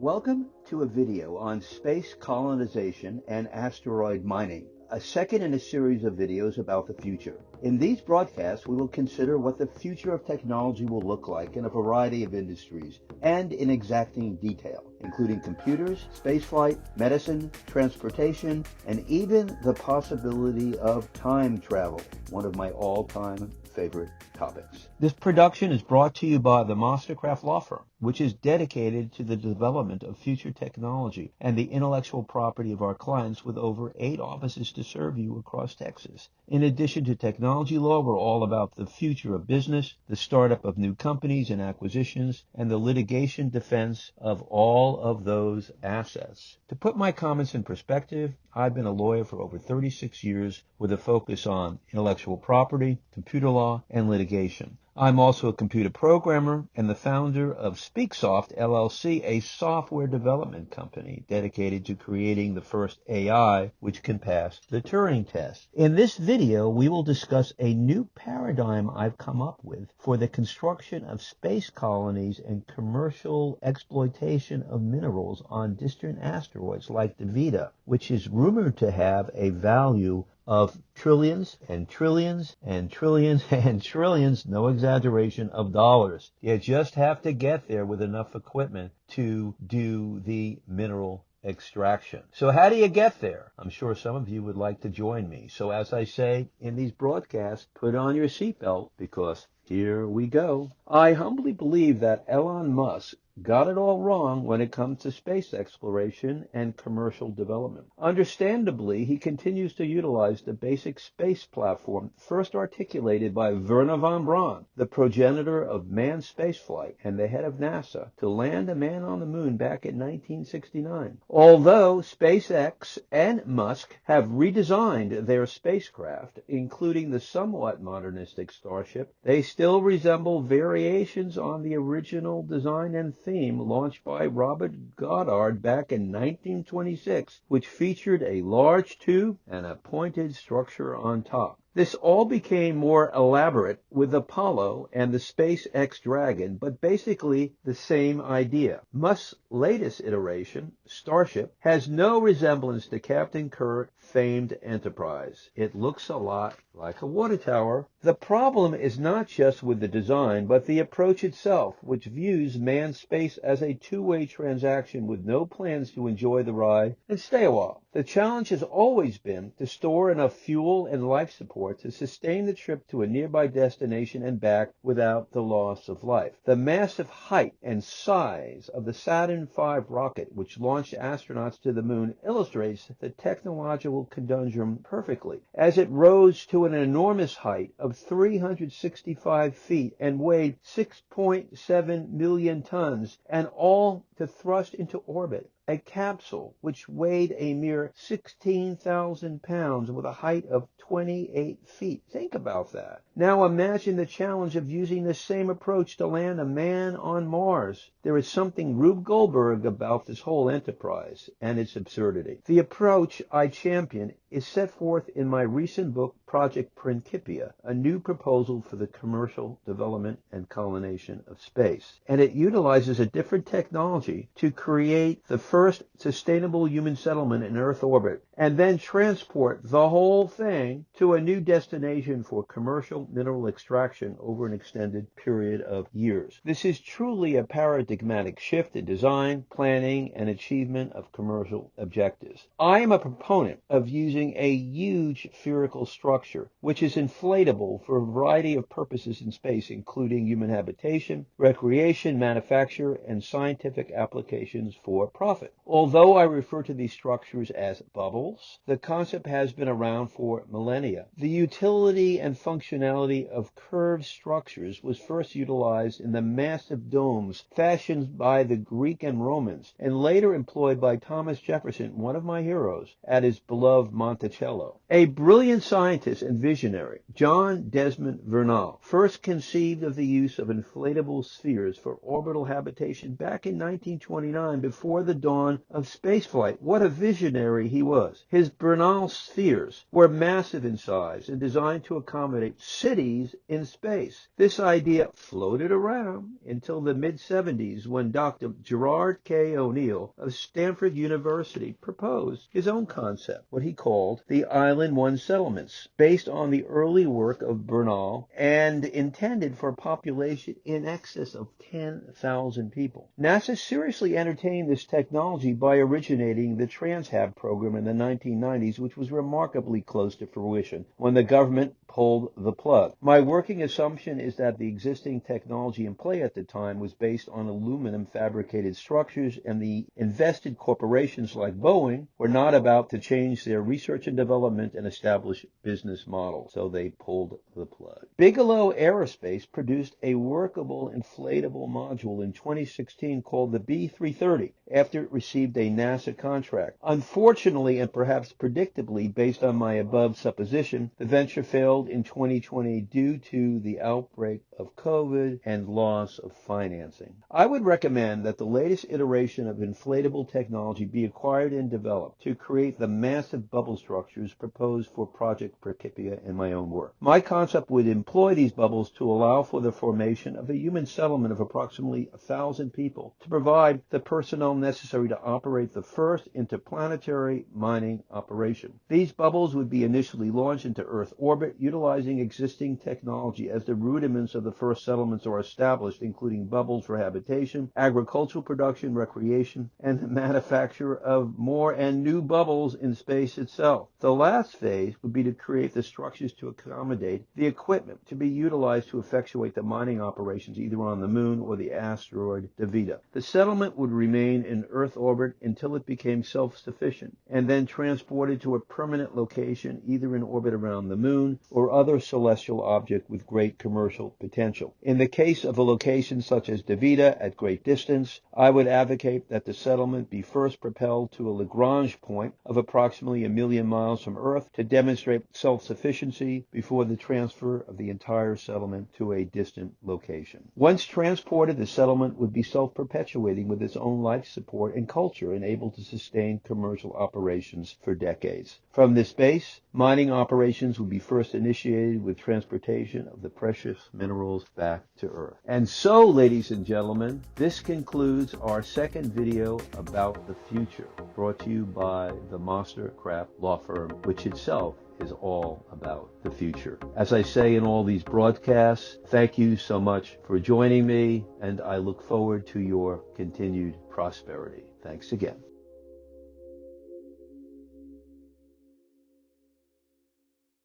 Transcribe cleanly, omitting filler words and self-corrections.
Welcome to a video on space colonization and asteroid mining, a second in a series of videos about the future. In these broadcasts, we will consider what the future of technology will look like in a variety of industries and in exacting detail, including computers, spaceflight, medicine, transportation, and even the possibility of time travel, one of my all-time favorite topics. This production is brought to you by the Mastercraft Law Firm, which is dedicated to the development of future technology and the intellectual property of our clients with over 8 offices to serve you across Texas. In addition to technology law, we're all about the future of business, the startup of new companies and acquisitions, and the litigation defense of all of those assets. To put my comments in perspective, I've been a lawyer for over 36 years with a focus on intellectual property, computer law, and litigation. I'm also a computer programmer and the founder of SpeakSoft, LLC, a software development company dedicated to creating the first AI which can pass the Turing test. In this video, we will discuss a new paradigm I've come up with for the construction of space colonies and commercial exploitation of minerals on distant asteroids like Vita, which is rumored to have a value of trillions and trillions and trillions and trillions, no exaggeration, of dollars. You just have to get there with enough equipment to do the mineral extraction. So how do you get there? I'm sure some of you would like to join me. So as I say in these broadcasts, put on your seatbelt because here we go. I humbly believe that Elon Musk got it all wrong when it comes to space exploration and commercial development. Understandably, he continues to utilize the basic space platform first articulated by Wernher von Braun, the progenitor of manned spaceflight and the head of NASA, to land a man on the moon back in 1969. Although SpaceX and Musk have redesigned their spacecraft, including the somewhat modernistic Starship, they still resemble variations on the original design and theme launched by Robert Goddard back in 1926, which featured a large tube and a pointed structure on top. This all became more elaborate with Apollo and the SpaceX Dragon, but basically the same idea. Musk's latest iteration, Starship, has no resemblance to Captain Kirk's famed Enterprise. It looks a lot like a water tower. The problem is not just with the design, but the approach itself, which views manned space as a two-way transaction with no plans to enjoy the ride and stay a while. The challenge has always been to store enough fuel and life support to sustain the trip to a nearby destination and back without the loss of life. The massive height and size of the Saturn V rocket, which launched astronauts to the moon, illustrates the technological conundrum perfectly, as it rose to an enormous height of 365 feet and weighed 6.7 million tons, and all to thrust into orbit. A capsule which weighed a mere 16,000 pounds with a height of 28 feet. Think about that. Now imagine the challenge of using the same approach to land a man on Mars. There is something Rube Goldberg about this whole enterprise and its absurdity. The approach I champion is set forth in my recent book, Project Principia, a new proposal for the commercial development and colonization of space. And it utilizes a different technology to create the first sustainable human settlement in Earth orbit, and then transport the whole thing to a new destination for commercial mineral extraction over an extended period of years. This is truly a paradigmatic shift in design, planning, and achievement of commercial objectives. I am a proponent of using a huge spherical structure, which is inflatable for a variety of purposes in space, including human habitation, recreation, manufacture, and scientific applications for profit. Although I refer to these structures as bubbles, the concept has been around for millennia. The utility and functionality of curved structures was first utilized in the massive domes fashioned by the Greek and Romans, and later employed by Thomas Jefferson, one of my heroes, at his beloved Monticello. A brilliant scientist and visionary, John Desmond Vernal, first conceived of the use of inflatable spheres for orbital habitation back in 1929, before the dawn of spaceflight. What a visionary he was. His Bernal spheres were massive in size and designed to accommodate cities in space. This idea floated around until the mid-70s when Dr. Gerard K. O'Neill of Stanford University proposed his own concept, what he called the Island One settlements, based on the early work of Bernal and intended for a population in excess of 10,000 people. NASA seriously entertained this technology by originating the Transhab program in the 1990s, which was remarkably close to fruition when the government pulled the plug. My working assumption is that the existing technology in play at the time was based on aluminum fabricated structures, and the invested corporations like Boeing were not about to change their research and development and establish business models, so they pulled the plug. Bigelow Aerospace produced a workable inflatable module in 2016 called the B-330 after it received a NASA contract. Unfortunately, and perhaps predictably, based on my above supposition, the venture failed in 2020 due to the outbreak of COVID and loss of financing. I would recommend that the latest iteration of inflatable technology be acquired and developed to create the massive bubble structures proposed for Project Principia in my own work. My concept would employ these bubbles to allow for the formation of a human settlement of approximately 1,000 people to provide the personnel necessary to operate the first interplanetary mining operation. These bubbles would be initially launched into Earth orbit, utilizing existing technology as the rudiments of the first settlements are established, including bubbles for habitation, agricultural production, recreation, and the manufacture of more and new bubbles in space itself. The last phase would be to create the structures to accommodate the equipment to be utilized to effectuate the mining operations either on the moon or the asteroid Davida. The settlement would remain in Earth orbit until it became self-sufficient and then transported to a permanent location either in orbit around the moon or other celestial object with great commercial potential. In the case of a location such as Davida at great distance, I would advocate that the settlement be first propelled to a Lagrange point of approximately 1 million miles from Earth to demonstrate self-sufficiency before the transfer of the entire settlement to a distant location. Once transported, the settlement would be self-perpetuating with its own life support and culture and able to sustain commercial operations for decades. From this base, mining operations would be first initiated with transportation of the precious minerals back to Earth. And so, ladies and gentlemen, this concludes our second video about the future, brought to you by the Mastercraft Law Firm, which itself is all about the future. As I say in all these broadcasts, thank you so much for joining me, and I look forward to your continued prosperity. Thanks again.